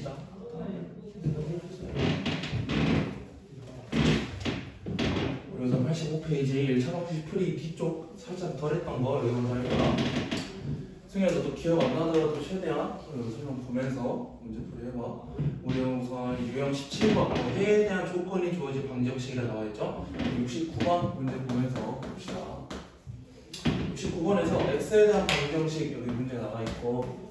봅시다. 우선 85페이지 1차 방식 풀이 뒤쪽 살짝 덜 했던 거 이거 할 거야. 승희야 너도 기억 안 나더라도 최대한 설명 보면서 문제 풀이 해봐. 우리 우선 유형 17번 해에 대한 조건이 주어진 방정식이라 나와있죠. 69번 문제 보면서 봅시다. 69번에서 x에 대한 방정식 여기 문제 나와있고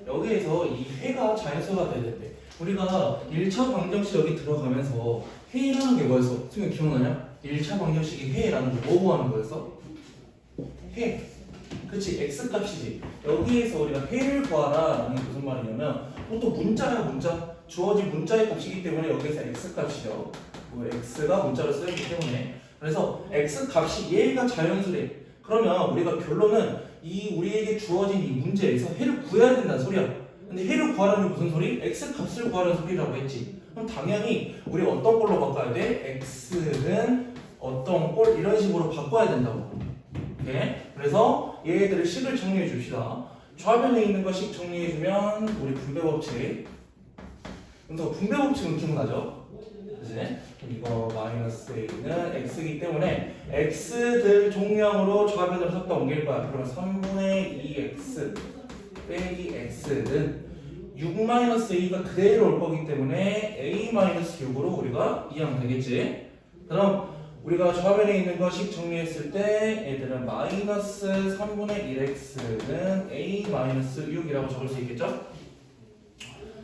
여기에서 이 회가 자연수가 돼야 된대. 우리가 1차 방정식 여기 들어가면서 회라는 게 뭐였어? 지금 기억나냐? 1차 방정식이 회라는 게 뭐 구하는 거였어? 회. 그치? x값이지. 여기에서 우리가 회를 구하라 라는 게 무슨 말이냐면 보통 문자야 문자. 주어진 문자의 값이기 때문에 여기에서 x값이죠. x가 문자로 쓰였기 때문에. 그래서 x값이 얘가 자연수래. 그러면 우리가 결론은 이 우리에게 주어진 이 문제에서 해를 구해야 된다는 소리야. 근데 해를 구하라는 게 무슨 소리? x 값을 구하라는 소리라고 했지. 그럼 당연히 우리 어떤 꼴로 바꿔야 돼? x는 어떤 꼴 이런 식으로 바꿔야 된다고. 오케이? 그래서 얘들을 식을 정리해 줍시다. 좌변에 있는 거 식 정리해 주면 우리 분배 법칙. 그래서 분배 법칙은 기억나죠? 그치? 이거 마이너스 a는 x이기 때문에 x들 종량으로 좌변으로 섞어 옮길 거야. 그러면 3분의 2x 빼기 x는 6-a가 그대로 올 거기 때문에 a-6으로 우리가 이해하면 되겠지. 그럼 우리가 좌변에 있는 거 식 정리했을 때 얘들은 마이너스 3분의 1x는 a-6이라고 적을 수 있겠죠?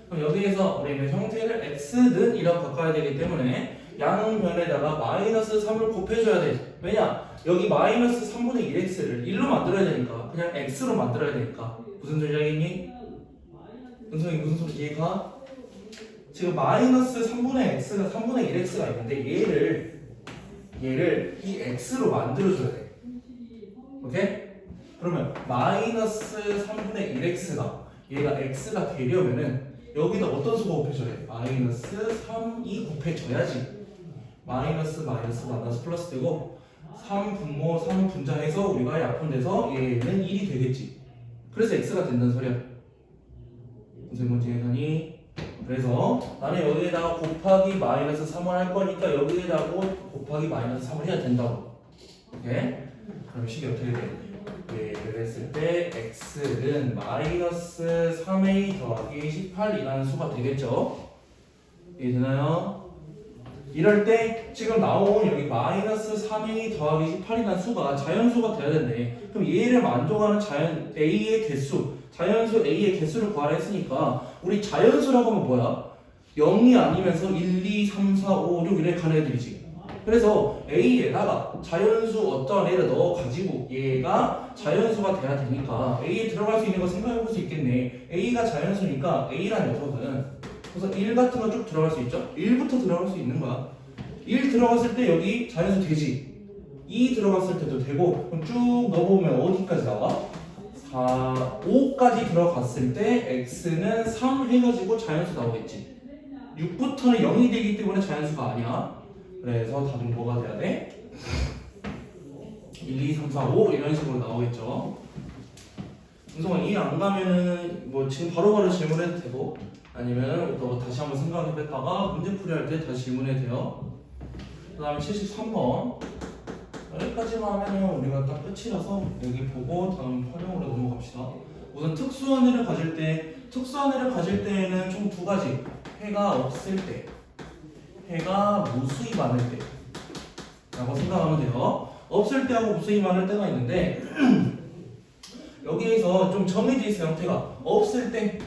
그럼 여기에서 우리는 형태를 x는 이라고 바꿔야 되기 때문에 양변에다가 마이너스 3을 곱해줘야 돼. 왜냐? 여기 마이너스 3분의 1x를 1로 만들어야 되니까 그냥 x로 만들어야 되니까. 무슨 소리 알겠니? 은성이 무슨 소리 이해가? 지금 마이너스 3분의 x가 3분의 1x가 있는데 얘를 이 x로 만들어줘야 돼. 오케이? 그러면 마이너스 3분의 1x가 얘가 x가 되려면은 여기다 어떤 수가 곱해줘야 돼? 마이너스 3이 곱해줘야지. 마이너스 만나서 플러스 되고 3분모 3분자해서 우리가 약분돼서 얘는 1이 되겠지. 그래서 x가 된다는 소리야. 무슨 문제 해서니? 그래서 나는 여기에다가 곱하기 마이너스 3을 할 거니까 여기에다가 곱하기 마이너스 3을 해야 된다고. 오케이? 그럼 식이 어떻게 돼? 얘를 했을 때 x는 마이너스 3a 더하기 18이라는 수가 되겠죠? 이해되나요? 이럴 때 지금 나온 여기 마이너스 3a 더하기 18이라는 수가 자연수가 돼야 된대. 그럼 얘를 만족하는 a의 개수, 자연수 a의 개수를 구하라 했으니까 우리 자연수라고 하면 뭐야? 0이 아니면서 1, 2, 3, 4, 5, 6 이렇게 가는 애들이지. 그래서 a에다가 자연수 어떤 애를 넣어가지고 얘가 자연수가 돼야 되니까 a에 들어갈 수 있는 거 생각해볼 수 있겠네. a가 자연수니까 a란 녀석은 그래서 1 같은 거 쭉 들어갈 수 있죠? 1부터 들어갈 수 있는 거야. 1 들어갔을 때 여기 자연수 되지. 2 들어갔을 때도 되고 그럼 쭉 넣어보면 어디까지 나와? 4, 5까지 들어갔을 때 x는 3 해가지고 자연수 나오겠지. 6부터는 0이 되기 때문에 자연수가 아니야. 그래서 답은 뭐가 돼야 돼? 1, 2, 3, 4, 5 이런 식으로 나오겠죠. 은성아 이해 안 가면은 뭐 지금 바로바로 질문해도 되고 아니면 너 다시 한번 생각해봤다가 문제풀이 할 때 다시 질문해도 돼요. 그 다음에 73번 여기까지만 하면은 우리가 딱 끝이라서 여기 보고 다음 활용으로 넘어갑시다. 우선 특수한 애를 가질 때에는 총 두 가지. 해가 없을 때, 해가 무수히 많을 때 라고 생각하면 돼요. 없을 때하고 무수히 많을 때가 있는데 여기에서 좀 정해져 있어요. 형태가 없을 때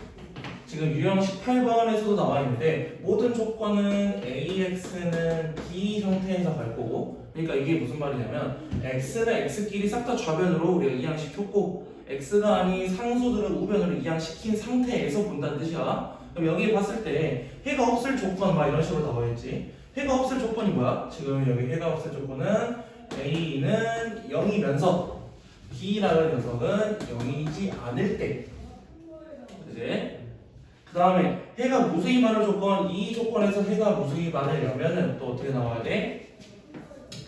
지금 유형 18번에서도 나와 있는데 모든 조건은 AX는 B 형태에서 갈 거고 그러니까 이게 무슨 말이냐면 X는 X끼리 싹 다 좌변으로 우리가 이항시켰고 X가 아닌 상수들은 우변으로 이항시킨 상태에서 본다는 뜻이야. 그럼 여기 봤을 때 해가 없을 조건 막 이런 식으로 나와있지. 해가 없을 조건이 뭐야? 지금 여기 해가 없을 조건은 A는 0이면서 B라는 녀석은 0이지 않을 때 그치? 그 다음에 해가 무수히 많을 조건, 이 조건에서 해가 무수히 많으려면은 또 어떻게 나와야 돼?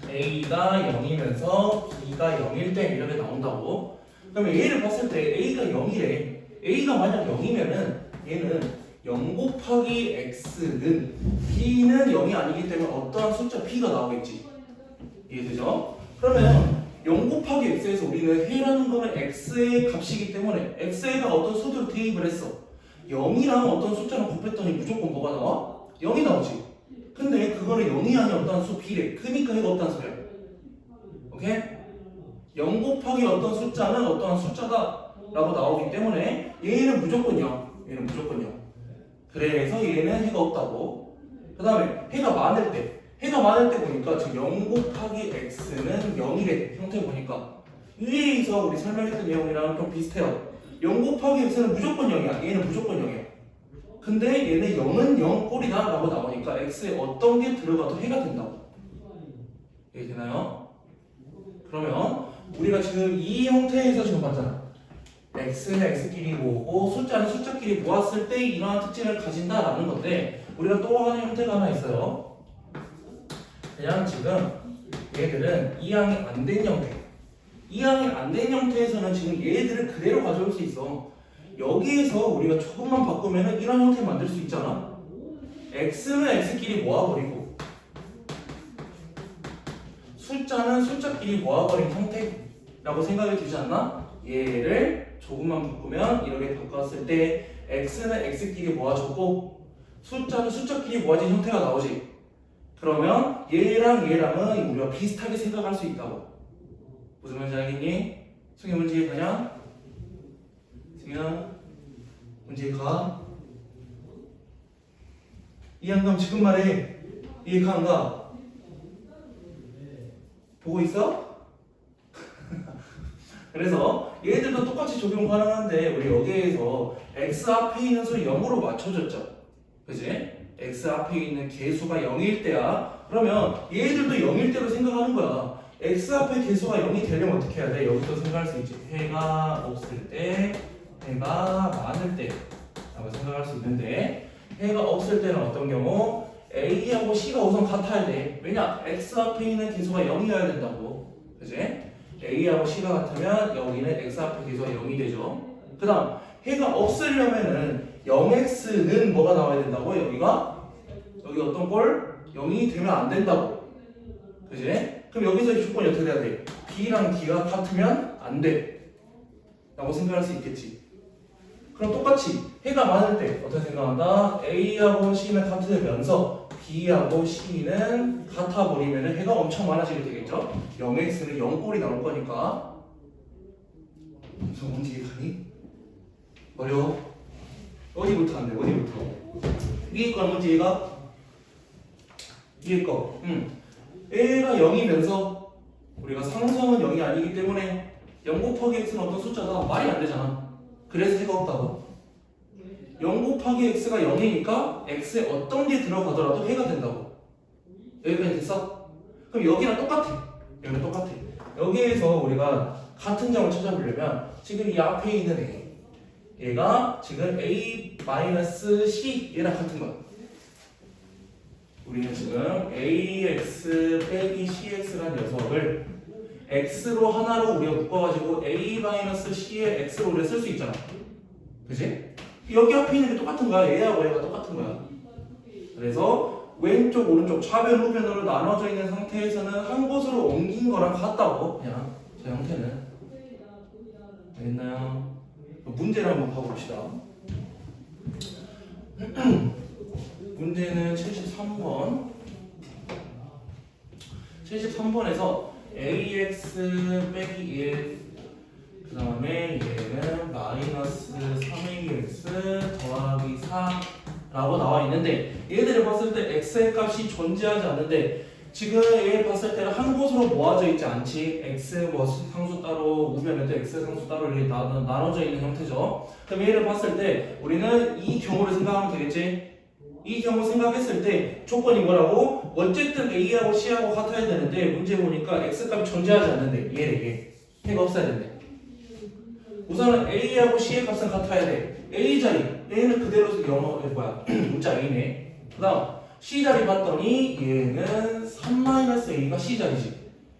A가 0이면서 B가 0일 때 이렇게 나온다고. 그러면 A를 봤을 때 A가 0이래. A가 만약 0이면은 얘는 0 곱하기 X는 B는 0이 아니기 때문에 어떠한 숫자 B가 나오겠지. 이해되죠? 그러면 0 곱하기 X에서 우리는 해라는 거는 X의 값이기 때문에 X가 어떤 수를 대입을 했어. 0이랑 어떤 숫자랑 곱했더니 무조건 뭐가 나와? 0이 나오지. 근데 그거는 0이 아닌 어떤 수 B래. 그니까 해가 없다는 소리야. 오케이? 0 곱하기 어떤 숫자는 어떠한 숫자다 라고 나오기 때문에 얘는 무조건 0. 얘는 무조건 0. 그래서 얘는 해가 없다고. 그 다음에 해가 많을 때 보니까 지금 0 곱하기 X는 0이래. 형태 보니까 위에서 우리 설명했던 내용이랑 좀 비슷해요. 0 곱하기 X는 무조건 0이야. 얘는 무조건 0이야. 근데 얘는 0은 0 꼴이다 라고 나오니까 X에 어떤 게 들어가도 해가 된다고. 이해되나요? 그러면 우리가 지금 이 형태에서 지금 봤잖아. X는 X끼리 모으고 숫자는 숫자끼리 모았을 때 이러한 특징을 가진다라는 건데 우리가 또 하는 형태가 하나 있어요. 그냥 지금 얘들은 이항이 안 된 형태. 이항이 안 된 형태에서는 지금 얘들을 그대로 가져올 수 있어. 여기에서 우리가 조금만 바꾸면 이런 형태 만들 수 있잖아. X는 X끼리 모아버리고 숫자는 숫자끼리 모아버린 형태라고 생각이 들지 않나? 얘를 조금만 바꾸면 이렇게 바꿨을 때 X는 X끼리 모아졌고 숫자는 숫자끼리 모아진 형태가 나오지. 그러면 얘랑은 우리가 비슷하게 생각할 수 있다고. 무슨 말인지 알겠니? 승희 문제 이해가냐? 승희야 문제 이해가? 이해한가? 지금 말해. 이해가 안 가? 보고 있어? 그래서 얘들도 똑같이 적용 가능한데 우리 여기에서 x 앞에 있는 수 0으로 맞춰줬죠. 그지? x 앞에 있는 개수가 0일 때야. 그러면 얘들도 0일 때로 생각하는 거야. x 앞에 개수가 0이 되려면 어떻게 해야 돼? 여기서 생각할 수 있지. 해가 없을 때, 해가 많을 때 라고 생각할 수 있는데 해가 없을 때는 어떤 경우? A하고 C가 우선 같아야 돼. 왜냐? X 앞에 있는 개수가 0이어야 된다고. 그지? A하고 C가 같으면 여기는 X 앞에 개수가 0이 되죠. 그 다음 해가 없으려면은 0x는 뭐가 나와야 된다고? 여기가? 여기 어떤 꼴? 0이 되면 안 된다고. 그지? 그럼 여기서 이 조건이 어떻게 돼야 돼? B랑 D가 같으면 안 돼. 라고 생각할 수 있겠지. 그럼 똑같이 해가 많을 때 어떻게 생각한다? A하고 C는 같으면서 B하고 C는 같아버리면 해가 엄청 많아지게 되겠죠? 0x는 0꼴이 나올 거니까. 그래서 문제 이해가니? 어려워? 어디부터 안 돼? 어디부터? 위에 거 문제 이해가? 위에 거. A가 0이면서 우리가 상성은 0이 아니기 때문에 0 곱하기 x는 어떤 숫자다? 말이 안 되잖아. 그래서 해가 없다고. 0 곱하기 x가 0이니까 x에 어떤 게 들어가더라도 해가 된다고. 여기까지 됐어? 그럼 여기랑 똑같아. 여기랑 똑같아. 여기에서 우리가 같은 점을 찾아보려면 지금 이 앞에 있는 A 얘가 지금 A-C 얘랑 같은 거야. 우리는 지금 AX 빼기 CX라는 녀석을 X로 하나로 우리가 묶어가지고 A-C의 X로 우리가 쓸 수 있잖아. 그치? 여기 앞에 있는 게 똑같은 거야. 얘하고 얘가 똑같은 거야. 그래서 왼쪽 오른쪽 차변 후변으로 나눠져 있는 상태에서는 한 곳으로 옮긴 거랑 같다고. 그냥 저 형태는 알겠나요? 문제를 한번 봐봅시다. 문제는 73번 73번에서 ax 빼기 1 그 다음에 얘는 마이너스 3ax 더하기 4라고 나와 있는데 얘들을 봤을 때 x의 값이 존재하지 않는데 지금 얘 봤을 때는 한 곳으로 모아져 있지 않지. x 뭐 상수 따로 우변에도 x 상수 따로 이렇게 나눠져 있는 형태죠. 그럼 얘를 봤을 때 우리는 이 경우를 생각하면 되겠지. 이 경우 생각했을 때 조건이 뭐라고? 어쨌든 A하고 C하고 같아야 되는데 문제 보니까 X값이 존재하지 않는데 얘 해가 없어야 된대. 우선은 A하고 C의 값은 같아야 돼. A 자리 A는 그대로 영어 뭐야 문자 A네. 그 다음 C 자리 봤더니 얘는 3-A가 C 자리지.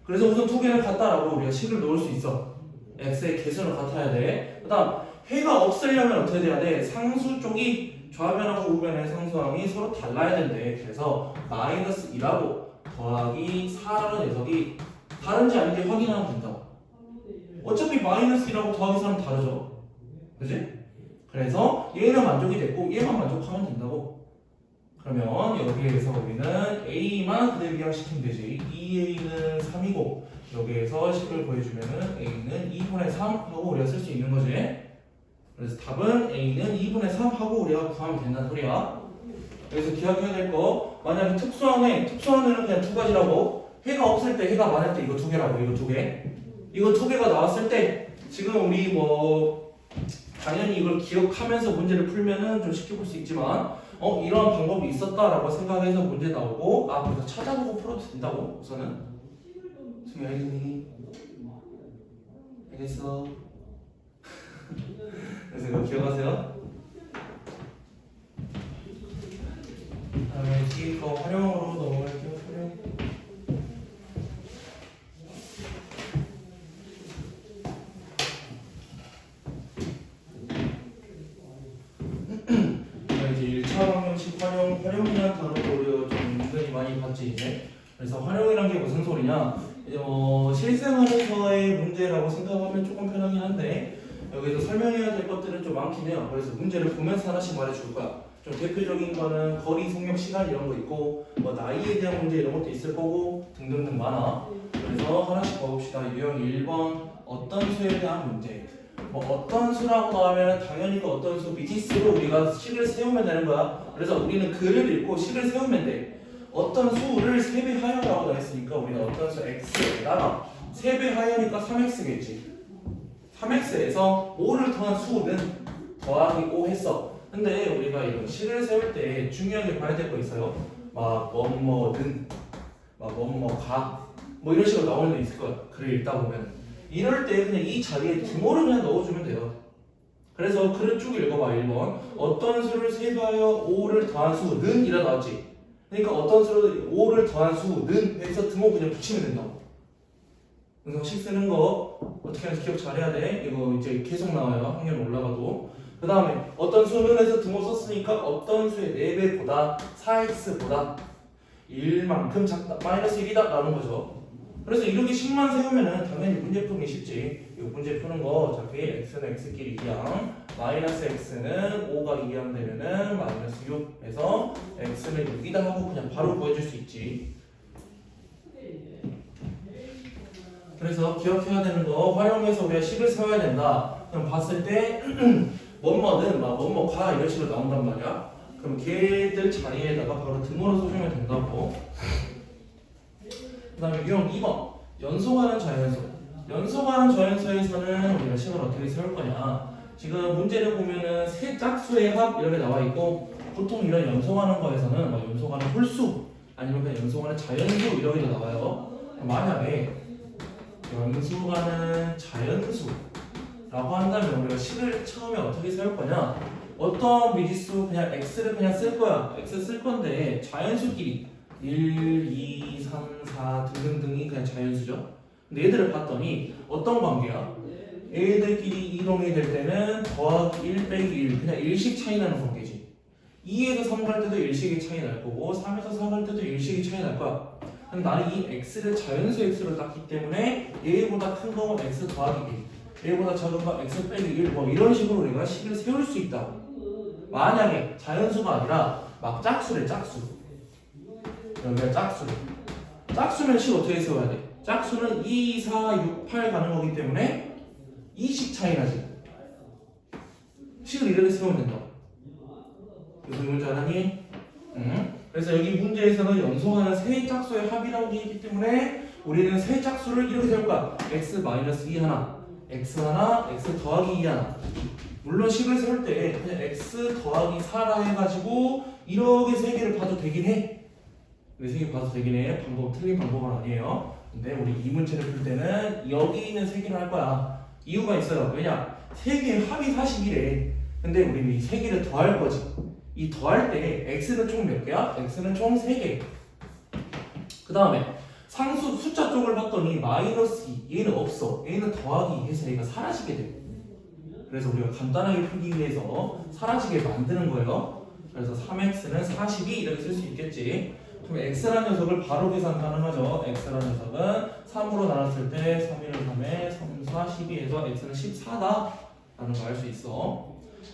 그래서 우선 두 개를 같다라고 우리가 식을 놓을 수 있어. x의 개수는 같아야 돼. 그 다음 해가 없으려면 어떻게 돼야 돼? 상수 쪽이 좌변하고 우변의 상수항이 서로 달라야 된대. 그래서 마이너스 2라고 더하기 4라는 녀석이 다른지 아닌지 확인하면 된다고. 어차피 마이너스 2라고 더하기 4는 다르죠. 그지? 그래서 얘는 만족이 됐고 얘만 만족하면 된다고. 그러면 여기에서 우리는 A만 그대로 이항시키면 되지. 2A는 3이고 여기에서 식을 보여주면은 A는 2분의 3 하고 우리가 쓸 수 있는 거지. 그래서 답은 A는 2분의 3 하고 우리가 구하면 된다는 소리야. 여기서 기억해야 될 거, 만약에 특수항에는 그냥 두 가지라고. 해가 없을 때, 해가 많을 때 이거 두 개라고. 이거 두 개. 이거 두 개가 나왔을 때 지금 우리 뭐 당연히 이걸 기억하면서 문제를 풀면은 좀 쉽게 풀 수 있지만 이런 방법이 있었다라고 생각해서 문제 나오고 그래서 찾아보고 풀어도 된다고. 우선은 지금 알겠니? 알겠어. 그래서 이거 기억하세요. 다음에 뒤에 거 활용으로 넘어갈게요. 활용. 이제 1차 방정식 활용이라는 단어도 우리가 좀 은근히 많이 봤지 이제. 그래서 활용이란 게 무슨 소리냐? 이제 실생활에서의 문제라고 생각하면 조금 편하긴 한데 여기서 설명해야 될 것들은 좀 많긴 해요. 그래서 문제를 보면서 하나씩 말해줄 거야. 좀 대표적인 거는 거리, 속력, 시간 이런 거 있고 뭐 나이에 대한 문제 이런 것도 있을 거고 등등등 많아. 그래서 하나씩 봐봅시다. 유형 1번 어떤 수에 대한 문제. 뭐 어떤 수라고 나오면 당연히 그 어떤 수 미지수로 우리가 식을 세우면 되는 거야. 그래서 우리는 글을 읽고 식을 세우면 돼. 어떤 수를 세배하여라고 나와 있으니까 우리는 어떤 수 x에다가 세배하여니까 3x겠지. 3x에서 5를 더한 수는 더하기 5 했어. 근데 우리가 이런 식을 세울 때 중요하게 봐야 될 거 있어요. 막 뭐뭐는 막 뭐뭐가 뭐 이런 식으로 나오는 게 있을 거야. 글을 읽다 보면 이럴 때 그냥 이 자리에 등호를 그냥 넣어주면 돼요. 그래서 글을 쭉 읽어봐. 1번 어떤 수를 세배하여 5를 더한 수는 이라 나왔지. 그러니까 어떤 수를 5를 더한 수는 해서 등호 그냥 붙이면 된다고. 그래서 식 쓰는 거 어떻게 하는지 기억 잘해야 돼. 이거 이제 계속 나와요. 학년 올라가도. 그 다음에 어떤 수는 해서 등호 썼으니까 어떤 수의 4배보다 4x보다 1만큼 작다 마이너스 1이다 라는 거죠. 그래서 이렇게 식만 세우면은 당연히 문제 풀기 쉽지. 이 문제 푸는 거 어차피 x는 x끼리 2항 마이너스 x는 5가 2항 되면은 마이너스 6 해서 x는 6이다 하고 그냥 바로 구해줄 수 있지. 그래서 기억해야 되는 거 활용해서 우리가 식을 세워야 된다. 그럼 봤을 때 뭐뭐는 막 뭐뭐가 이런 식으로 나온단 말이야. 그럼 걔들 자리에다가 바로 등호로 써주면 된다고. 그 다음에 유형 2번 연속하는 자연수. 연속하는 자연수에서는 우리가 식을 어떻게 세울 거냐. 지금 문제를 보면은 세 짝수의 합 이렇게 나와 있고 보통 이런 연속하는 거에서는 막 연속하는 홀수 아니면 그냥 연속하는 자연수 이렇게 나와요. 만약에 연속하는 자연수라고 한다면 우리가 식을 처음에 어떻게 세울 거냐? 어떤 미지수 그냥 x를 그냥 쓸 거야. x 쓸 건데 자연수끼리 1, 2, 3, 4 등등등이 그냥 자연수죠. 근데 얘들을 봤더니 어떤 관계야? 얘들끼리 이동이 될 때는 더하기 1 빼기 1 그냥 일식 차이 나는 관계지. 2에서 3 갈 때도 일식의 차이 날 거고 3에서 4 갈 때도 일식의 차이 날 거야. 근데 나는 이 x를 자연수 x로 땄기 때문에 얘보다 큰 거면 x 더하기 1 얘보다 작은 거 x 빼기 1 뭐 이런 식으로 우리가 식을 세울 수 있다. 만약에 자연수가 아니라 막 짝수래. 짝수 여기가 짝수래. 짝수면 식 어떻게 세워야 돼? 짝수는 2, 4, 6, 8 가는 거기 때문에 2식 차이 나지. 식을 이렇게 세우면 된다. 무슨 문제 하나니? 그래서 여기 문제에서는 연속하는 세 짝수의 합이라고 되어 있기 때문에 우리는 세 짝수를 이렇게 세울 거야. x-2 하나, x 하나, x 더하기 2 하나. 물론 식을 세울 때 그냥 x 더하기 4라 해가지고 이렇게 세 개를 봐도 되긴 해. 세 개 봐도 되긴 해. 방법 틀린 방법은 아니에요. 근데 우리 이 문제를 풀 때는 여기 있는 세 개를 할 거야. 이유가 있어요. 왜냐? 세 개의 합이 40이래. 근데 우리는 이 세 개를 더할 거지. 이 더할 때 x는 총 몇 개야? x는 총 3개. 그 다음에 상수 숫자 쪽을 봤더니 마이너스 2 얘는 없어. 얘는 더하기 해서 얘가 사라지게 돼. 그래서 우리가 간단하게 풀기 위해서 사라지게 만드는 거예요. 그래서 3x는 42 이렇게 쓸 수 있겠지. 그럼 x라는 녀석을 바로 계산 가능하죠. x라는 녀석은 3으로 나눴을 때 3, 1을 3에 3, 4, 12에서 x는 14다 라는 걸 알 수 있어.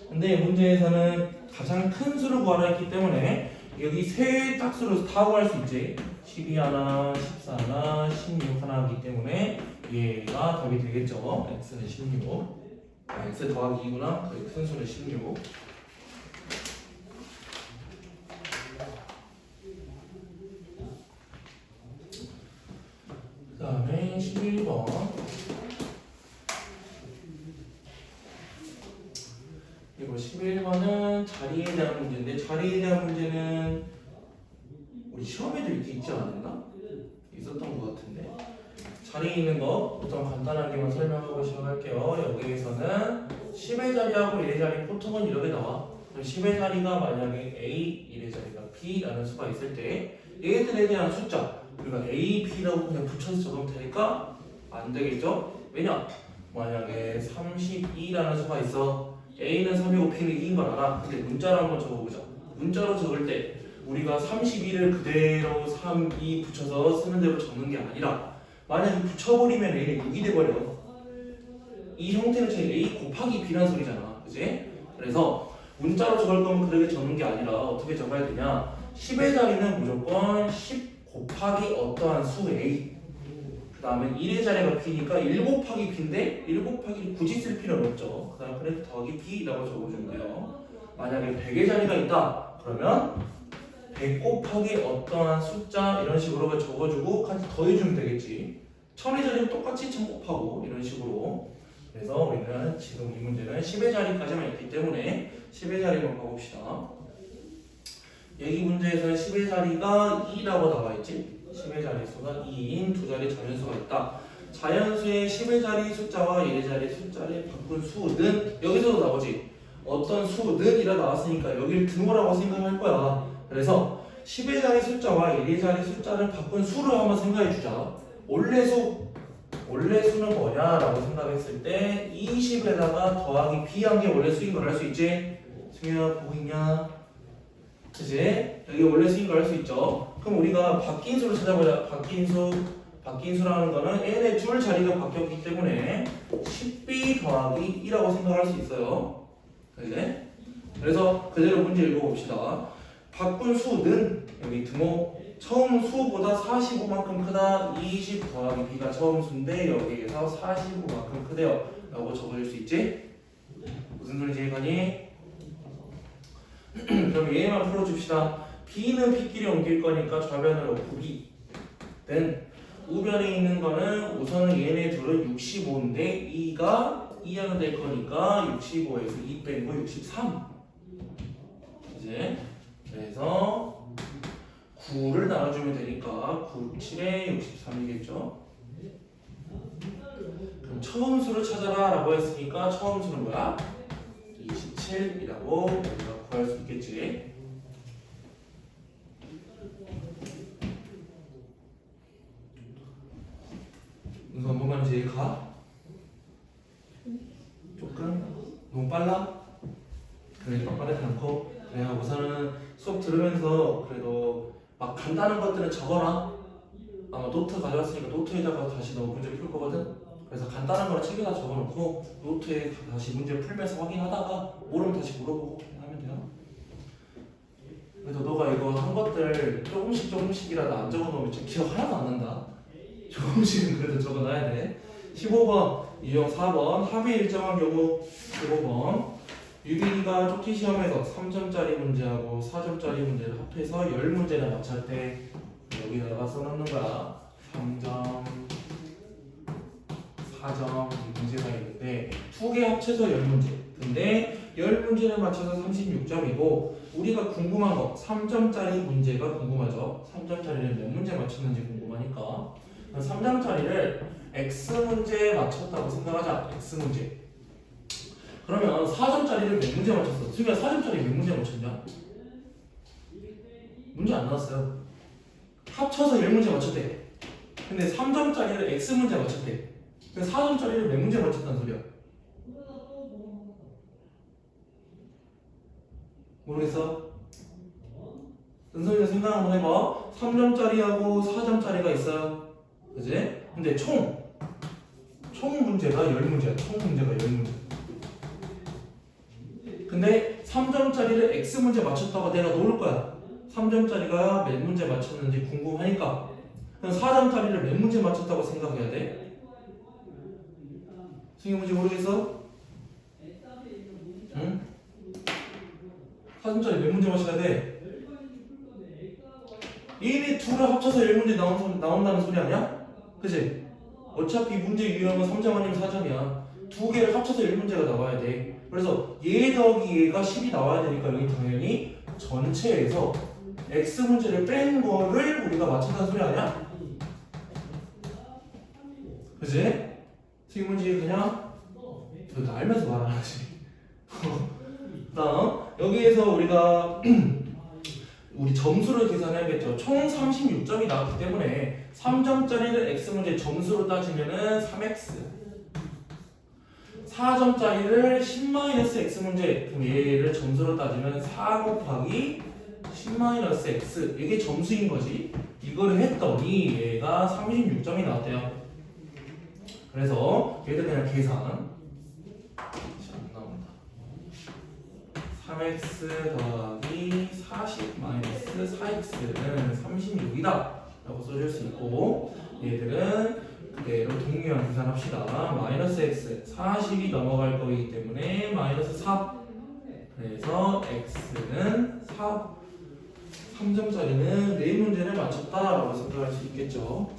근데 문제에서는 가장 큰 수를 구하라 했기 때문에 여기 세 짝수를 다 구할 수 있지. 12 하나, 14 하나, 16 하나 하기 때문에 얘가 답이 되겠죠. x는 16. x 더하기 2구나. 그 큰 수는 16. 그 다음에 11번. 그리고 11번은 자리에 대한 문제인데, 자리에 대한 문제는 우리 시험에도 이렇게 있지 않았나? 있었던 것 같은데. 자리에 있는 거 보통 간단하게만 설명하고 시작할게요. 여기에서는 10의 자리하고 1의 자리 보통은 이렇게 나와. 10의 자리가 만약에 A, 1의 자리가 B라는 수가 있을 때 얘들에 대한 숫자 우리가 A, B라고 그냥 붙여서 적으면 되니까 안 되겠죠? 왜냐? 만약에 32라는 수가 있어. A는 3이고 B는 2인 걸 알아. 근데 문자로 한번 적어보자. 문자로 적을 때 우리가 32를 그대로 3, 2 붙여서 쓰는 대로 적는 게 아니라 만약에 붙여버리면 A는 6이 돼버려. 이 형태는 저희 A 곱하기 B란 소리잖아. 그지? 그래서 문자로 적을 거면 그렇게 적는 게 아니라 어떻게 적어야 되냐? 10의 자리는 무조건 10 곱하기 어떠한 수 A, 그 다음에 1의 자리가 B니까 1 곱하기 B인데 1 곱하기 굳이 쓸 필요는 없죠. 그 다음에 그래도 더하기 B라고 적어주면 돼요. 만약에 100의 자리가 있다 그러면 100 곱하기 어떠한 숫자 이런 식으로 적어주고 같이 더해주면 되겠지. 1000의 자리는 똑같이 1000 곱하고 이런 식으로. 그래서 우리는 지금 이 문제는 10의 자리까지만 있기 때문에 10의 자리만 가봅시다. 여기 문제에서는 10의 자리가 2라고 나와있지. 10의 자리 수가 2인 두 자리 자연수가 있다. 자연수의 10의 자리 숫자와 1의 자리 숫자를 바꾼 수는 여기서도 나오지. 어떤 수는 이라 나왔으니까 여기를 등호라고 생각할 거야. 그래서 10의 자리 숫자와 1의 자리 숫자를 바꾼 수를 한번 생각해 주자. 원래 수는 뭐냐라고 생각했을 때 20에다가 더하기 B한 게 원래 수인 걸 알 수 있지? 승현아 보고 있냐? 그치? 여기 원래 수인 걸 알 수 있죠? 그럼 우리가 바뀐 수를 찾아보자. 바뀐 수라는 거는 n의 줄 자리가 바뀌었기 때문에 10b 더하기 2라고 생각할 수 있어요. 그치? 그래서 그대로 문제 읽어봅시다. 바꾼 수는 여기 등호 처음 수보다 45만큼 크다. 20 더하기 b가 처음 수인데 여기에서 45만큼 크대요 라고 적어줄 수 있지? 무슨 소리인지 이해가니? 그럼 얘만 풀어줍시다. b는 p끼리 옮길 거니까 좌변으로 9b then 우변에 있는 거는 우선은 얘네 둘은 65인데 2가 2하면 될 거니까 65에서 2 빼고 63 이제 그래서 9를 나눠주면 되니까 9, 7에 63이겠죠. 그럼 처음 수를 찾아라 라고 했으니까 처음 수는 뭐야? 27이라고 우리가 구할 수 있겠지. 무슨 뭐만 이제 가? 조금? 너무 빨라? 그래 빠르지 않고 그냥 우선은 수업 들으면서 그래도 막 간단한 것들은 적어라. 아마 노트 가져왔으니까 노트에다가 다시 너 문제 풀 거거든. 그래서 간단한 거는 책에다 적어놓고 노트에 다시 문제 풀면서 확인하다가 모르면 다시 물어보고 하면 돼요. 그래도 너가 이거 한 것들 조금씩이라도 안 적어놓으면 진짜 기억 하나도 안 난다. 조금씩은 그래도 적어놔야 돼. 15번 유형 4번 합의 일정한 경우 15번 유빈이가 쪽지 시험에서 3점짜리 문제하고 4점짜리 문제를 합해서 10문제나 맞췄대. 여기다가 써놓는 거야. 3점 4점 이 문제가 있는데 두 개 합쳐서 10문제. 근데 10문제를 맞춰서 36점이고 우리가 궁금한 거 3점짜리 문제가 궁금하죠. 3점짜리를 몇 문제 맞췄는지 궁금하니까 3점짜리를 X문제에 맞췄다고 생각하자. X문제. 그러면 4점짜리를 몇 문제 맞췄어? 지금 4점짜리 몇 문제 맞췄냐? 문제 안 나왔어요. 합쳐서 10문제 맞췄대. 근데 3점짜리를 X 문제 맞췄대. 그래서 4점짜리를 몇 문제 맞췄다는 소리야? 모르겠어? 은성이가 생각 한번 해봐. 3점짜리하고 4점짜리가 있어요. 그지? 근데 총 문제가 10문제야. 총 문제가 10문제. 근데 3점짜리를 X 문제 맞췄다고 내가 놓을 거야. 3점짜리가 몇 문제 맞췄는지 궁금하니까. 그럼 4점짜리를 몇 문제 맞췄다고 생각해야 돼? 승희 문제 모르겠어? 응? 4점짜리 몇 문제 맞춰야 돼? 얘네 둘을 합쳐서 10문제 나온다는 소리 아니야? 그치? 어차피 문제 유형은 3점 아니면 4점이야. 두 개를 합쳐서 10문제가 나와야 돼. 그래서 얘 더하기 얘가 10이 나와야 되니까 여기 당연히 전체에서 X 문제를 뺀 거를 우리가 맞췄다는 소리 아니야? 그치? 이 문제 그냥 너 알면서 말 안 하지. 다음 여기에서 우리가 우리 점수를 계산해야겠죠. 총 36점이 나왔기 때문에 3점짜리를 X 문제 점수로 따지면은 3X, 4점짜리를 10-X 문제, 그럼 얘를 점수로 따지면 4 곱하기 10-X, 이게 점수인 거지. 이거를 했더니 얘가 36점이 나왔대요. 그래서 얘들 그냥 계산 안 나온다. 3x 더하기 40-4x는 36이다 라고 써줄 수 있고, 얘들은 그대로 동일한 계산합시다. 마이너스 x 40이 넘어갈 거이기 때문에 마이너스 4, 그래서 x는 4. 3점짜리는 4문제를 맞췄다 라고 생각할 수 있겠죠.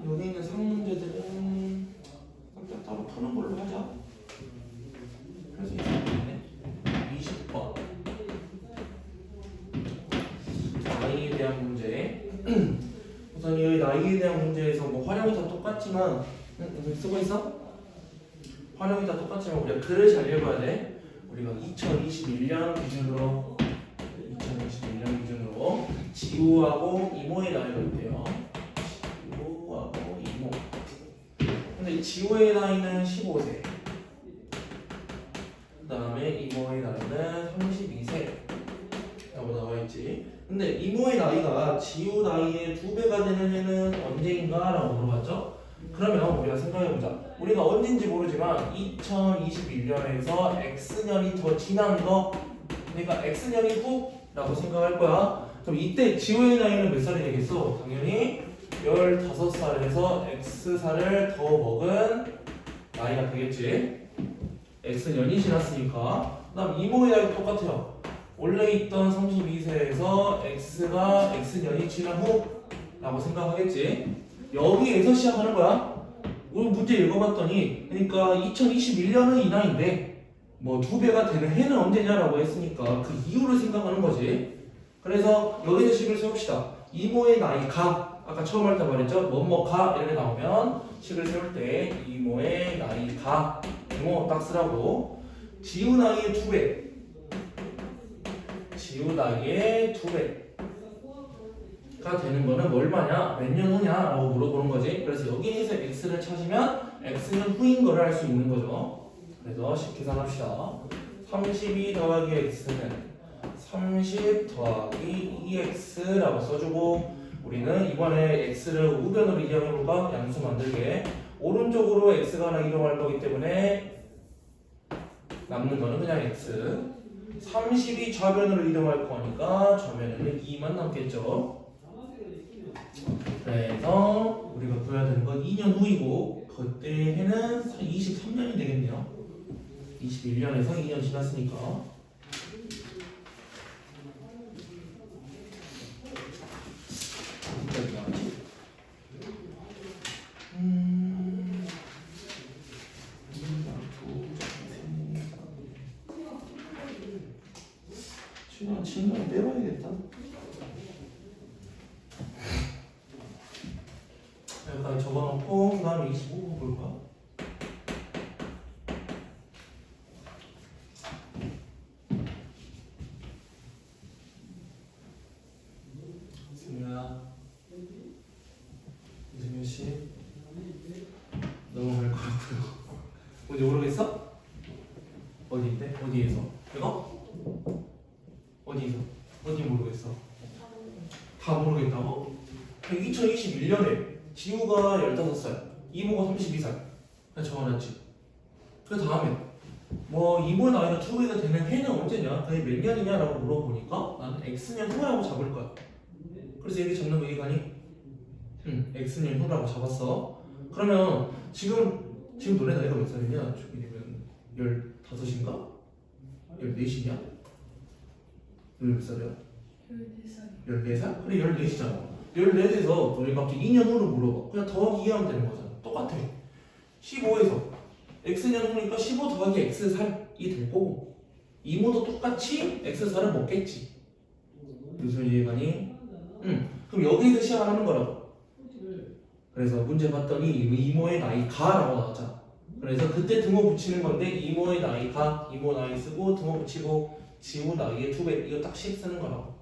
여기 있는 상문제들은 각자 따로 푸는 걸로 하자. 그래서 이 상문제네 20번 나이에 대한 문제. 우선 이 나이에 대한 문제에서 뭐 활용이 다 똑같지만 쓰고 있어? 활용이 다 똑같지만 우리가 글을 잘 읽어야 돼. 우리가 2021년 기준으로 지우하고 이모의 나이가 있대요. 지우하고 이모. 근데 지우의 나이는 15세. 그 다음에 이모의 나이는 32세라고 나와있지. 근데 이모의 나이가 지우 나이의 2배가 되는 해는 언제인가? 라고 물어봤죠? 그러면 우리가 생각해보자. 우리가 언제인지 모르지만 2021년에서 X년이 더 지난 거, 그러니까 X년이 후라고 생각할 거야. 그럼 이때 지우의 나이는 몇 살이 되겠어? 당연히 15살에서 X살을 더 먹은 나이가 되겠지. X년이 지났으니까. 그 다음 이모의 나이도 똑같아요. 원래 있던 32세에서 X가 X년이 지난 후 라고 생각하겠지. 여기에서 시작하는 거야. 우리 문제 읽어봤더니, 그러니까 2021년은 이 나이인데 뭐 2배가 되는 해는 언제냐라고 했으니까 그 이유를 생각하는 거지. 그래서 여기서 식을 세웁시다. 이모의 나이가, 아까 처음 할 때 말했죠? 뭐뭐가 이렇게 나오면 식을 세울 때 이모의 나이가, 이모 딱 쓰라고. 지우 나이의 2배, 지우 나이의 2배가 되는 거는 얼마냐? 몇 년 후냐라고 물어보는 거지. 그래서 여기에서 x를 찾으면 x는 후인 거를 알 수 있는 거죠. 그래서 식 계산합시다. 32 더하기 x는 30 더하기 2x라고 써주고, 우리는 이번에 x를 우변으로 이용해볼까? 양수 만들게. 오른쪽으로 x가 하나 이동할 거기 때문에 남는 거는 그냥 x. 30이 좌변으로 이동할 거니까 좌변에는 2만 남겠죠. 그래서 우리가 구해야 되는 건 2년 후이고, 그때 해는 23년이 되겠네요. 21년에서 2년 지났으니까. 어디까지 나왔지? 7년 빼봐야겠다. 여기까지 적어놓고 그 다음에 25번 볼까? 어디에서? 이거? 어디서? 어디 모르겠어? 다 모르겠다고? 2021년에 지우가 15살, 이모가 32살. 그냥 적어놨지. 그 다음에 뭐 이모 나이가 2배가 되는 해는 언제냐? 그게 몇 년이냐라고 물어보니까 나는 X년 후라고 잡을 거야. 그래서 얘기 잡는 거 이해가니? 응, X년 후라고 잡았어. 그러면 지금 너네 나이가 몇 살이냐? 주민이면 15인가? 14이냐? 너네 몇 살이야? 14살. 14살? 그래 14이잖아. 14에서 너희 갑자기 2년 후로 물어봐. 그냥 더하기 2하면 되는 거잖아. 똑같아. 15에서 X년 후니까 15 더하기 X살이 될 거고 이모도 똑같이 X살을 먹겠지. 무슨 이해가니? 응. 그럼 여기에서 시작을 하는 거라고. 그래서 문제 봤더니 이모의 나이가 라고 나왔잖아. 그래서 그때 등호 붙이는 건데 이모의 나이가 이모 나이 쓰고 등호 붙이고 지우 나이의 2배 이거 딱 식 쓰는 거라고.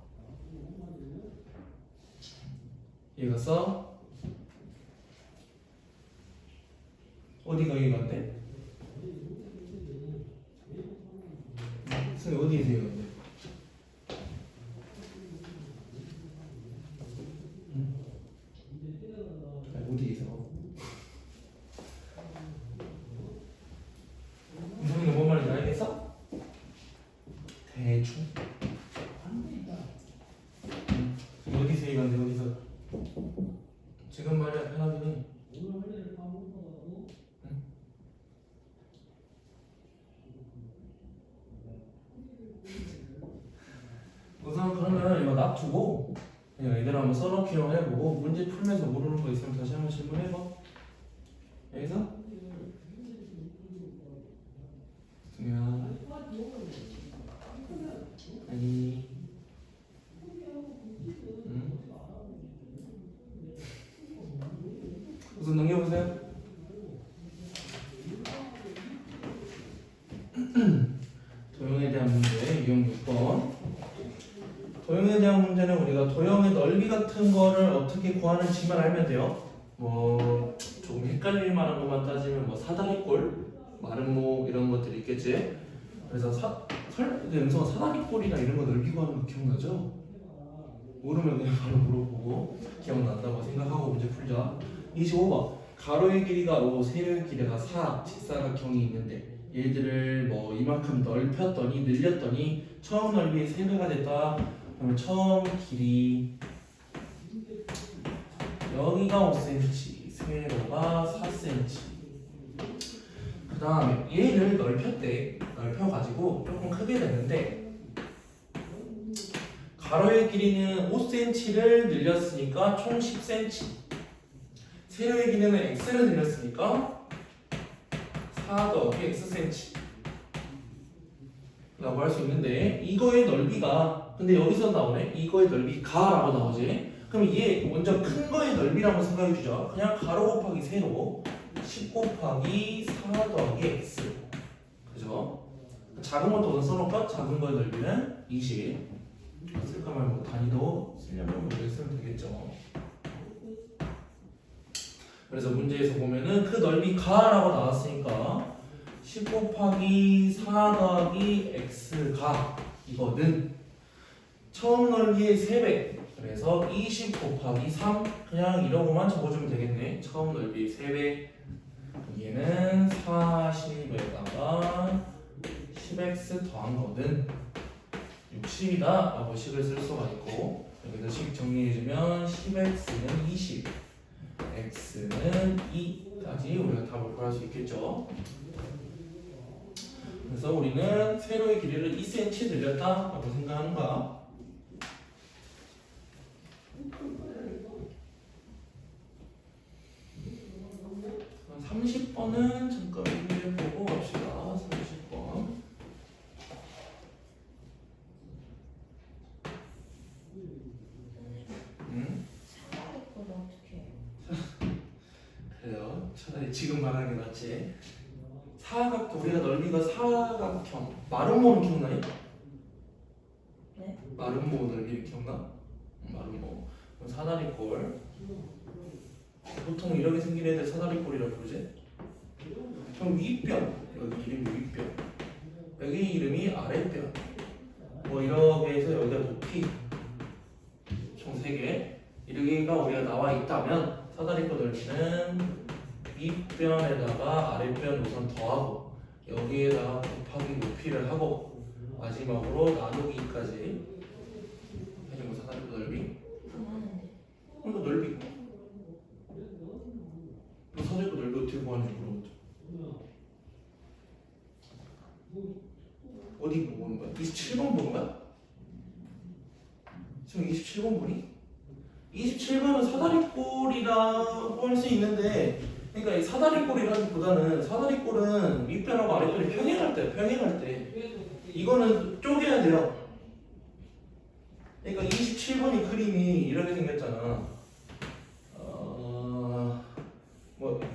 이해갔어? 어디가 이해가 안 돼? 선생님 어디에서 이해가 안 돼? 어디에서? 선생님 뭔 말인지 알겠어? 대충 어디서 이해가 안 돼? 어디서? 지금 말이야 편하더니 우선 그러면 이거 놔두고 그냥 애들 한번 써놓기로 해보고 문제 풀면서 모르는 거 있으면 다시 한번 질문해봐. 여기서? 승우야 아니 응? 우선 넘겨보세요. 도형에 대한 문제 유형 6번. 도형에 대한 문제는 우리가 도형의 넓이 같은 거를 어떻게 구하는지만 알면 돼요. 뭐 조금 헷갈릴 만한 것만 따지면 뭐 사다리꼴, 마름모 이런 것들이 있겠지. 그래서 연성아 사다리꼴이나 이런 거 넓이 구하는 거 기억나죠? 모르면 그냥 바로 물어보고 기억난다고 생각하고 문제 풀자. 25번 가로의 길이가 5, 세로의 길이가 4 직사각형이 있는데 얘들을 뭐 이만큼 넓혔더니 늘렸더니 처음 넓이의 3배가 됐다. 그러면 처음 길이 여기가 5cm, 세로가 4cm. 그 다음에 얘를 넓혀가지고 조금 크게 됐는데 가로의 길이는 5cm를 늘렸으니까 총 10cm. 세로의 길이는 x를 늘렸으니까 4 더하기 xcm 라고 할 수 있는데 이거의 넓이가 근데 여기서 나오네. 이거의 넓이가 라고 나오지. 그럼 얘 먼저 큰 거의 넓이라고 생각해 주자. 그냥 가로 곱하기 세로 10 곱하기 4 더하기 x. 그죠? 작은 것도 우선 써놓을까? 작은 거의 넓이는 20. 쓸까 말고 단위도 쓰려면 뭐 쓰면 되겠죠. 그래서 문제에서 보면은 그 넓이가 라고 나왔으니까 10 곱하기 4 더하기 x가 이거는 처음 넓이의 3배. 그래서 20 곱하기 3 그냥 이러고만 적어주면 되겠네. 처음 넓이 3배. 얘는 40에다가 10x 더한 거는 60이다 라고 식을 쓸 수가 있고 여기서 식 정리해주면 10x는 20 x는 2까지 우리가 답을 구할 수 있겠죠. 그래서 우리는 세로의 길이를 2cm 늘렸다 라고 생각하는 거야. 30번은 잠깐 문제 보고 갑시다. 30번. 사다리꼴을 어떻게 해요? 그래요. 차라리 지금 말하는 게 낫지. 우리가 넓이가 사각형. 마름모는 기억나요? 네? 마름모 넓이 기억나? 마름모. 그럼 사다리꼴. 보통 이렇게 생긴 애들 사다리꼴이라고 부르지? 그럼 윗변. 여기 이름이 윗변. 여기 이름이 아랫변 뭐 이렇게 해서 여기가 높이 총 3개 이렇게가 우리가 나와 있다면 사다리꼴 넓이는 윗변에다가 아랫변 우선 더하고 여기에다가 곱하기 높이를 하고 마지막으로 나누기까지 해주고 사다리꼴 넓이 이거 넓이 이 사다리꼴 넓이 어떻게 구하는지 물어보자. 어디 보는 거야? 27번 보는 거야? 지금 27번 보니? 27번은 사다리꼴이라고 할 수 있는데 그러니까 이 사다리꼴이라기보다는 사다리꼴은 윗변하고 아랫변이 평행할 때 이거는 쪼개야 돼요. 그러니까 27번이 그림이 이렇게 생겼잖아.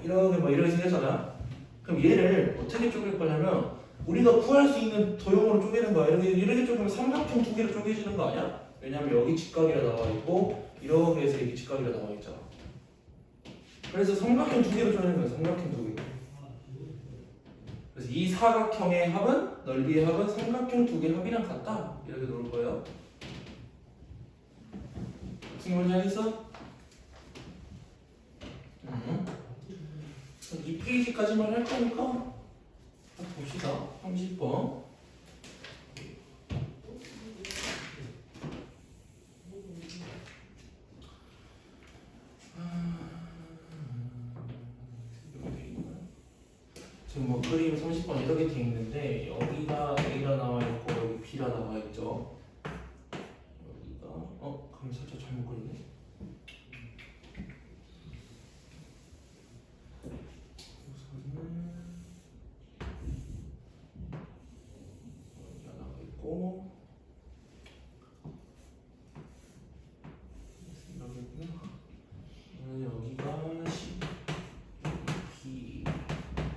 이렇게 생겼잖아. 그럼 얘를 어떻게 쪼갤 거냐면 우리가 구할 수 있는 도형으로 쪼개는 거야. 이렇게 쪼개면 삼각형 2개로 쪼개지는 거 아니야? 왜냐면 여기 직각이라 나와 있고 이렇게 해서 여기 직각이라 나와 있잖아. 그래서 삼각형 2개로 쪼개는 거야. 삼각형 2개. 그래서 이 사각형의 합은 넓이의 합은 삼각형 2개 합이랑 같다. 이렇게 놓을 거예요. 무슨 문제 하겠어? 이 페이지까지만 할 거니까 봅시다. 30번. 지금 뭐 그림 30번 이렇게 돼 있는데 여기가 A라 나와 있고 여기 B라 나와 있죠. 여기가 그럼 살짝 잘못 그렸네. 여기 하나 있고 여기가 10, B,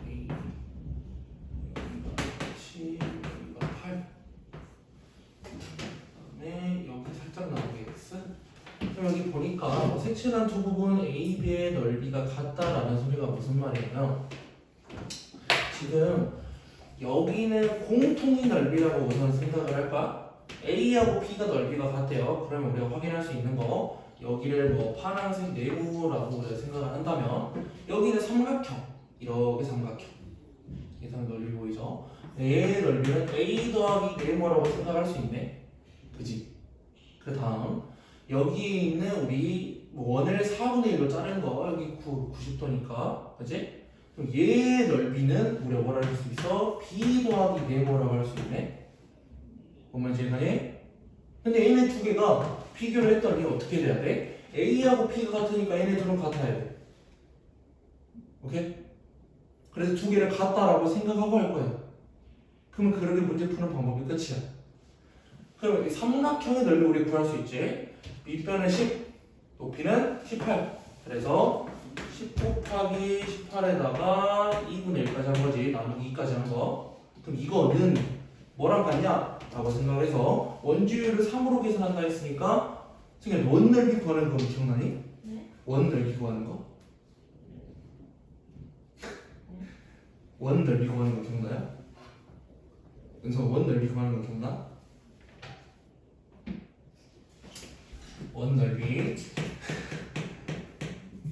A, 여기가 7, 여기가 8. 그다음에 여기 살짝 나오게 X. 그럼 여기 보니까 색칠한 두 부분 A, B의 넓이가 같다라는 소리가 무슨 말이에요? 지금 여기는 공통의 넓이라고 우선 생각을 할까? A하고 B가 넓이가 같대요. 그러면 우리가 확인할 수 있는 거 여기를 뭐 파란색 네모라고 우리가 생각을 한다면 여기는 삼각형 이렇게 삼각형 예상 넓이 보이죠? 얘의 넓이는 A 더하기 네모라고 생각할 수 있네. 그지? 그 다음 여기에 있는 우리 원을 4분의 1로 자른 거 여기 90도니까 그지? 그럼 얘의 넓이는 우리가 뭐라 할 수 있어? B 더하기 네모라고 할 수 있네. 보면 제가네. 근데 얘네 두 개가 비교를 했더니 어떻게 돼야 돼? A하고 B가 같으니까 얘네 둘은 같아야 돼. 오케이? 그래서 두 개를 같다라고 생각하고 할 거야. 그러면 그렇게 문제 푸는 방법이 끝이야. 그럼 이 삼각형의 넓이 우리 구할 수 있지? 밑변은 10, 높이는 18. 그래서 10 곱하기 18에다가 2분의 1까지 한 거지. 나누기 2까지 한 거. 그럼 이거는 뭐랑 같냐? 라고 생각해서 원주율을 3으로 계산한다 했으니까 지금 원 넓이 구하는 거 기억나니? 네. 원 넓이 구하는 거? 원 넓이 구하는 거 기억나요? 은서 원 넓이 구하는 거 기억나? 원 넓이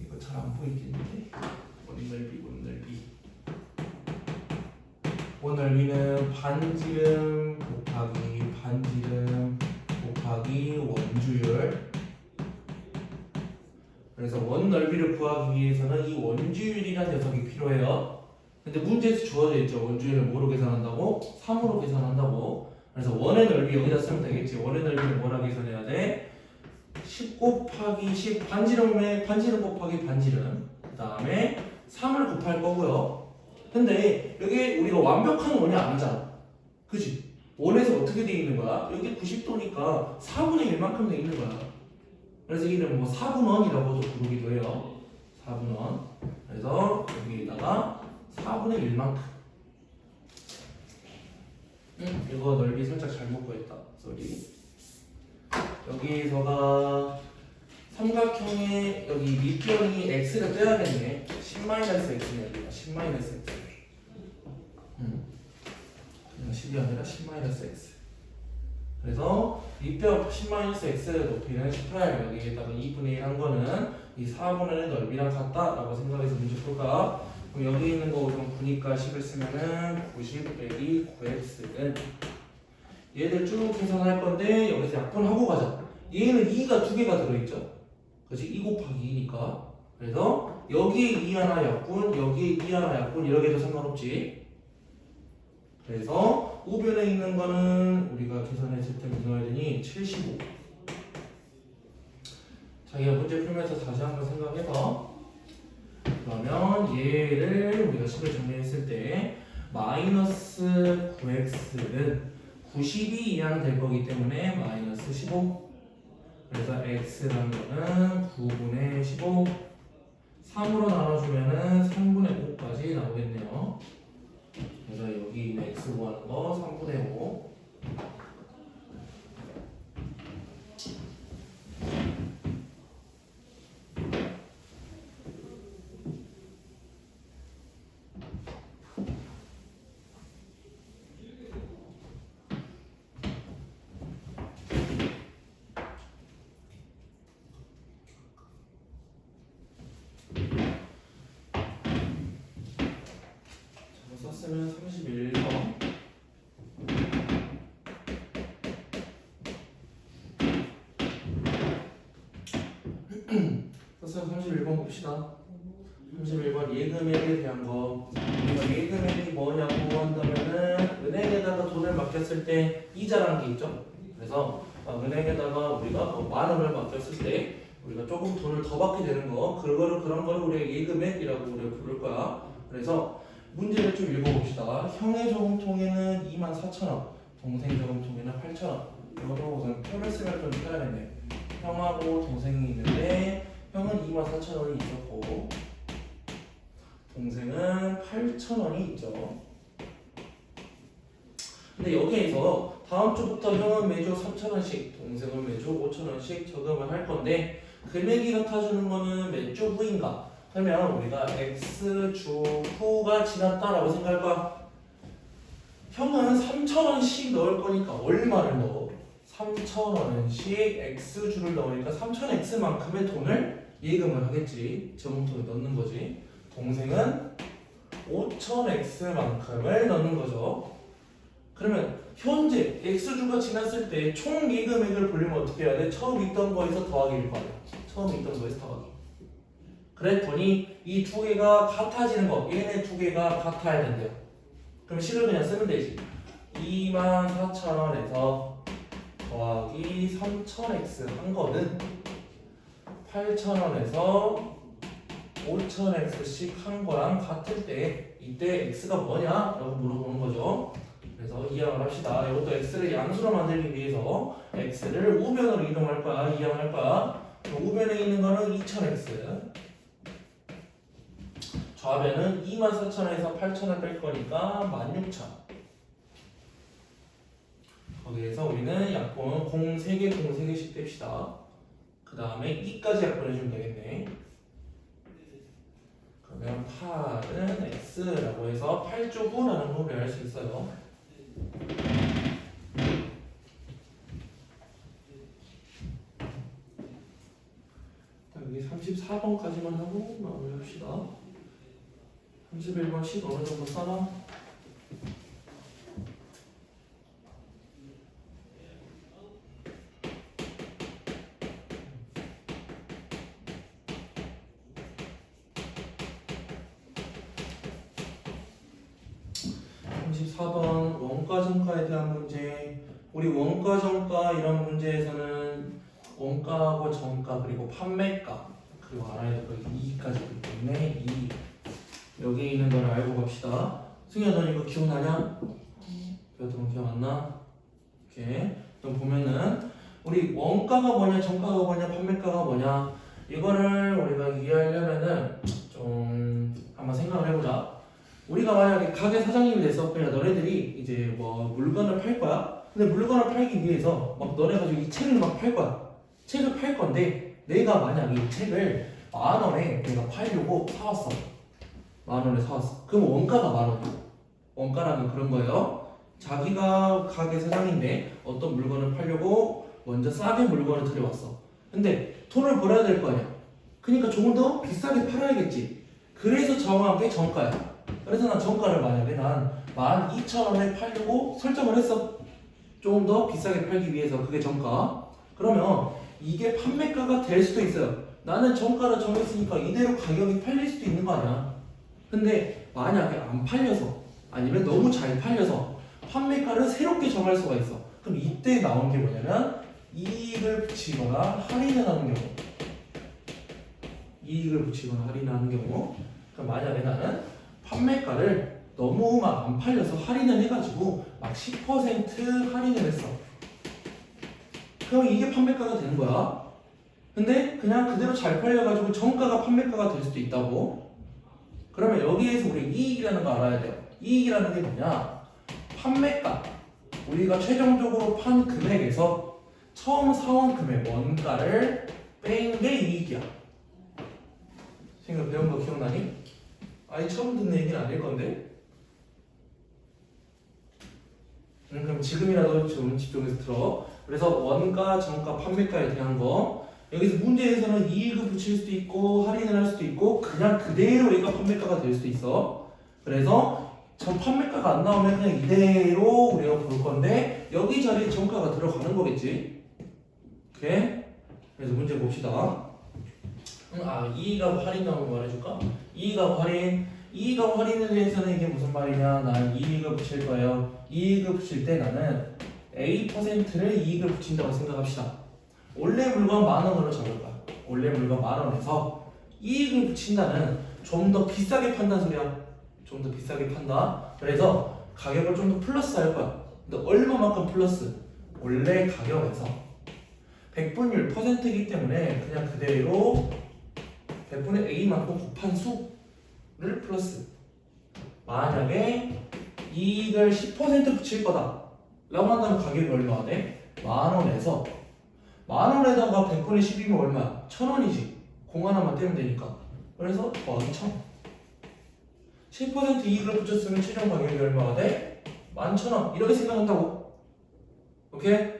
이거 잘 안 보이겠는데 원 넓이는 반지름 곱하기 반지름 곱하기 원주율. 그래서 원 넓이를 구하기 위해서는 이 원주율이라는 녀석이 필요해요. 근데 문제에서 주어져 있죠. 원주율을 뭐로 계산한다고? 3으로 계산한다고. 그래서 원의 넓이 여기다 쓰면 되겠지. 원의 넓이는 뭐라 계산해야 돼? 10 곱하기 10 반지름 곱하기 반지름. 그 다음에 3을 곱할 거고요. 근데 여기 우리가 완벽한 원이 아니잖아. 그치? 원에서 어떻게 돼 있는 거야? 여기 90도니까 4분의 1만큼 돼 있는 거야. 그래서 이름 뭐 4분원이라고도 부르기도 해요. 4분원. 그래서 여기에다가 4분의 1만큼. 이거 넓이 살짝 잘못 구했다. 쏘리. 여기서가 삼각형의 여기 밑변이 x를 떼야겠네. 10-x네 여기가 10-x. 그냥 10이 아니라 10-x. 그래서 이뼈 10-x 높이는 10프라임 여기에다가 2분의 1 한 거는 이 4분의 1 넓이랑 같다라고 생각해서 문제 풀까? 그럼 여기 있는 거 우선 9니까 10을 쓰면은 90 빼기 9x는 얘들 쭉 계산할 건데 여기서 약분하고 가자. 얘는 2가 두 개가 들어있죠. 그렇지? 2 곱하기 2니까. 그래서 여기에 2 하나 약분, 여기에 2 하나 약분 이렇게 해도 상관없지. 그래서 우변에 있는 거는 우리가 계산했을 때 넣어야 되니 75. 자기가 문제 풀면서 다시 한번 생각해봐. 그러면 얘를 우리가 식을 정리했을 때 마이너스 9x는 92 이하는 될 거기 때문에 마이너스 15. 그래서 x라는 거는 9분의 15. 3으로 나눠주면은 3분의 5까지 나오겠네요. 그래서 여기 있는 x 구하는 거 3분의 5. 썼으면 31번. 썼으면 31번 봅시다. 31번 예금액에 대한 거. 우리가 예금액이 뭐냐고 한다면은 은행에다가 돈을 맡겼을 때 이자라는 게 있죠. 그래서 은행에다가 우리가 만 원을 맡겼을 때 우리가 조금 돈을 더 받게 되는 거, 그런 거를 우리가 예금액이라고 우리가 부를 거야. 그래서 문제를 좀 읽어봅시다. 형의 저금통에는 24,000원, 동생 저금통에는 8,000원. 이거로 우선 표를 쓰면 좀 편하겠네. 형하고 동생이 있는데 형은 24,000원이 있었고 동생은 8,000원이 있죠. 근데 여기에서 다음 주부터 형은 매주 3,000원씩, 동생은 매주 5,000원씩 저금을 할 건데 금액이 같아주는 거는 몇 주 후인가? 그러면 우리가 X주 후가 지났다라고 생각할 거야. 형은 3,000원씩 넣을 거니까 얼마를 넣어? 3,000원씩 X주를 넣으니까 3,000X만큼의 돈을 예금을 하겠지. 저금통에 넣는 거지. 동생은 5,000X만큼을 넣는 거죠. 그러면 현재 X주가 지났을 때 총 예금액을 보려면 어떻게 해야 돼? 처음 있던 거에서 더하기를 봐야 돼. 처음 있던 거에서 더하기. 그랬더니 이 두 개가 같아지는 거, 얘네 두 개가 같아야 된대요. 그럼 식을 그냥 쓰면 되지. 24,000원에서 더하기 3,000x 한 거는 8,000원에서 5,000x씩 한 거랑 같을 때 이때 x가 뭐냐? 라고 물어보는 거죠. 그래서 이항을 합시다. 이것도 x를 양수로 만들기 위해서 x를 우변으로 이동할 거야. 이항할 거야. 우변에 있는 거는 2,000x. 좌변은 24,000에서 8,000을 뺄 거니까 16,000. 거기에서 우리는 약분 공 3개, 공 3개씩 뗍시다. 그 다음에 2까지 약분해주면 되겠네. 그러면 8은 x라고 해서 8주 후라는 걸 알 수 있어요. 여기 34번까지만 하고 마무리합시다. 31번 식 어느 정도 써놔? 원가 정가에 대한 문제. 우리 원가 정가 이런 문제에서는 원가하고 정가 그리고 판매가 그리고 알아야 될 거 이익까지 있기 때문에 이 여기 있는 거를 알고 갑시다. 승희야 너 이거 기억나냐? 배웠던 거 기억 안 나? 이렇게 그럼 보면은 우리 원가가 뭐냐 정가가 뭐냐 판매가가 뭐냐 이거를 우리가 이해하려면은 좀 한번 생각을 해보자. 우리가 만약에 가게 사장님이 됐어. 그냥 너네들이 이제 뭐 물건을 팔 거야. 근데 물건을 팔기 위해서 막 너네 가지고 이 책을 막 팔 거야. 책을 팔 건데 내가 만약 이 책을 10,000원에 내가 팔려고 사왔어. 10,000원에 사왔어. 그럼 원가가 10,000원이야. 원가라는 그런 거예요. 자기가 가게 사장인데 어떤 물건을 팔려고 먼저 싸게 물건을 들여왔어. 근데 돈을 벌어야 될 거 아니야. 그러니까 조금 더 비싸게 팔아야겠지. 그래서 정한 게 정가야. 그래서 난 정가를 만약에 난 12,000원에 팔려고 설정을 했어. 조금 더 비싸게 팔기 위해서. 그게 정가. 그러면 이게 판매가가 될 수도 있어요. 나는 정가를 정했으니까 이대로 가격이 팔릴 수도 있는 거 아니야. 근데 만약에 안 팔려서 아니면 너무 잘 팔려서 판매가를 새롭게 정할 수가 있어. 그럼 이때 나온 게 뭐냐면 이익을 붙이거나 할인을 하는 경우. 이익을 붙이거나 할인하는 경우. 그럼 만약에 나는 판매가를 너무 막 안 팔려서 할인을 해가지고 막 10% 할인을 했어. 그럼 이게 판매가가 되는 거야. 근데 그냥 그대로 잘 팔려가지고 정가가 판매가가 될 수도 있다고. 그러면 여기에서 우리 이익이라는 거 알아야 돼요. 이익이라는 게 뭐냐? 판매가. 우리가 최종적으로 판 금액에서 처음 사온 금액 원가를 뺀 게 이익이야. 지금 배운 거 기억나니? 아니 처음 듣는 얘기는 아닐 건데. 그럼 지금이라도 좀 집중해서 들어. 그래서 원가, 정가, 판매가에 대한 거. 여기서 문제에서는 이익을 붙일 수도 있고 할인을 할 수도 있고 그냥 그대로 얘가 판매가가 될 수도 있어. 그래서 전 판매가가 안 나오면 그냥 이대로 우리가 볼 건데 여기 자리에 정가가 들어가는 거겠지. 오케이? 그래서 문제 봅시다. 이익하고 할인 나오면 말해줄까? 이익하고 할인. 이익하고 할인에 대해서는 이게 무슨 말이냐? 나는 이익을 붙일 거예요. 이익을 붙일 때 나는 A%를 이익을 붙인다고 생각합시다. 원래 물건 10,000원으로 잡을 거야. 원래 물건 10,000원에서 이익을 붙인다는 좀 더 비싸게 판다는 소리야. 좀 더 비싸게 판다. 그래서 가격을 좀 더 플러스 할 거야. 근데 얼마만큼 플러스? 원래 가격에서 100분율 %이기 때문에 그냥 그대로 100분의 A만큼 곱한 수를 플러스. 만약에 이익을 10% 붙일 거다 라고 한다면 가격이 얼마가 돼? 10,000원에서 10,000원에다가 100분의 10이면 얼마야? 1,000원이지. 공 하나만 떼면 되니까. 그래서 더하기 1,000원. 10% 이익을 붙였으면 최종 가격이 얼마가 돼? 11,000원. 이렇게 생각한다고. 오케이?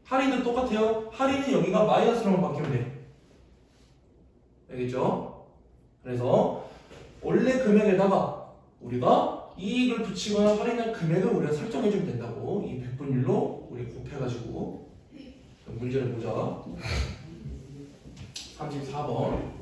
할인도 똑같아요. 할인은 여기가 마이너스로만 바뀌면 돼. 알겠죠? 그래서 원래 금액에다가 우리가 이익을 붙이거나 할인할 금액을 우리가 설정해주면 된다고. 이 100분율로 우리 곱해가지고 문제를 보자. 34번.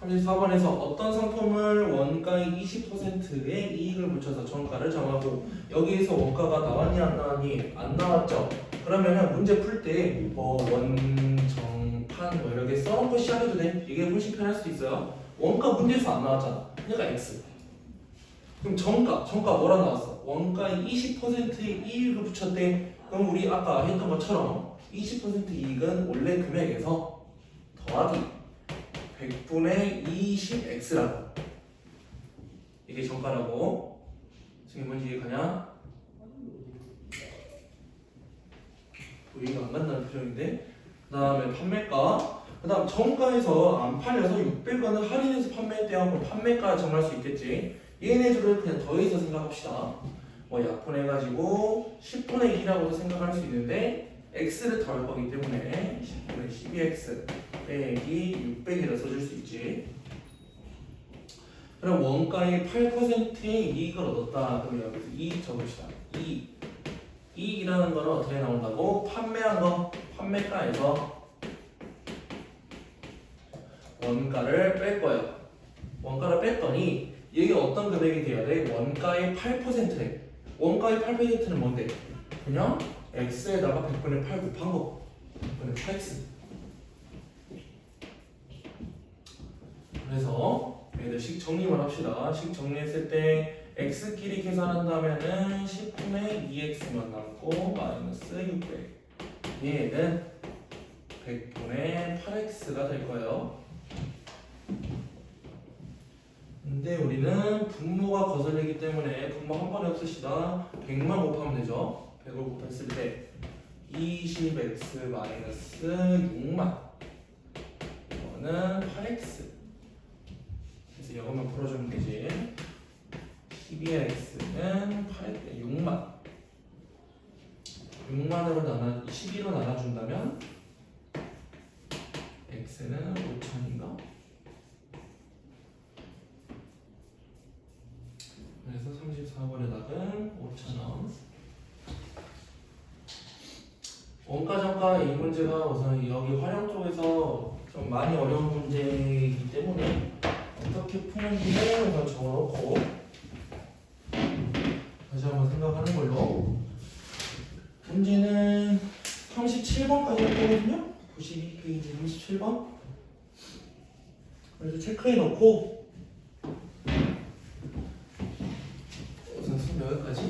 34번에서 어떤 상품을 원가의 20%의 이익을 붙여서 정가를 정하고 여기에서 원가가 나왔니 안 나왔니? 안 나왔죠? 그러면은 문제 풀 때 뭐 원정판 뭐 이렇게 써놓고 시작해도 돼. 이게 훨씬 편할 수도 있어요. 원가 문제에서 안 나왔잖아. 그러니까 X. 그럼 정가 뭐라 나왔어? 원가의 20%의 이익을 붙였대. 그럼 우리 아까 했던 것처럼 20% 이익은 원래 금액에서 더하기 100분의 20x라고. 이게 정가라고. 지금 뭔지 이해가냐? 이해가 안 간다는 표정인데. 그 다음에 판매가. 그 다음 정가에서 안 팔려서 600원을 할인해서 판매했대요. 그럼 판매가 정할 수 있겠지. 얘네들을 그냥 더해서 생각합시다. 뭐 약분해가지고 10분의 2라고도 생각할 수 있는데 x를 더할 거기 때문에 10분의 12x 빼기 600이라 써줄 수 있지. 그럼 원가의 8%의 이익을 얻었다. 그럼 여기서 이익 적읍시다. 이익이라는 거는 어떻게 나온다고? 판매한 거, 판매가에서 원가를 뺄 거예요. 원가를 뺐더니 이게 어떤 금액이 돼야 돼? 원가의 8%래. 원가의 8%는 뭔데? 그냥 x에다가 100분의 8 곱한 거. 100분의 8x. 그래서 얘들 식 정리만 합시다. 식 정리했을 때 x끼리 계산한다면은 10분의 2x만 남고 마이너스 600. 얘는 100분의 8x가 될 거예요. 근데 우리는 분모가 거슬리기 때문에 분모 한 번에 없으시다 100만 곱하면 되죠. 100을 곱했을 때 20x 마이너스 6만 이거는 8x. 그래서 이거만 TBX는 6만으로 12로 나눠준다면 X는 5천인가? 그래서 34번의 답은 5,000원. 원가정가 이 문제가 우선 여기 활용 쪽에서 좀 많이 어려운 문제이기 때문에 어떻게 푸는지는 우선 적어놓고 다시 한번 생각하는 걸로. 문제는 37번까지 했거든요. 92페이지 37번. 그래서 체크해 놓고 우선 수업 여기까지.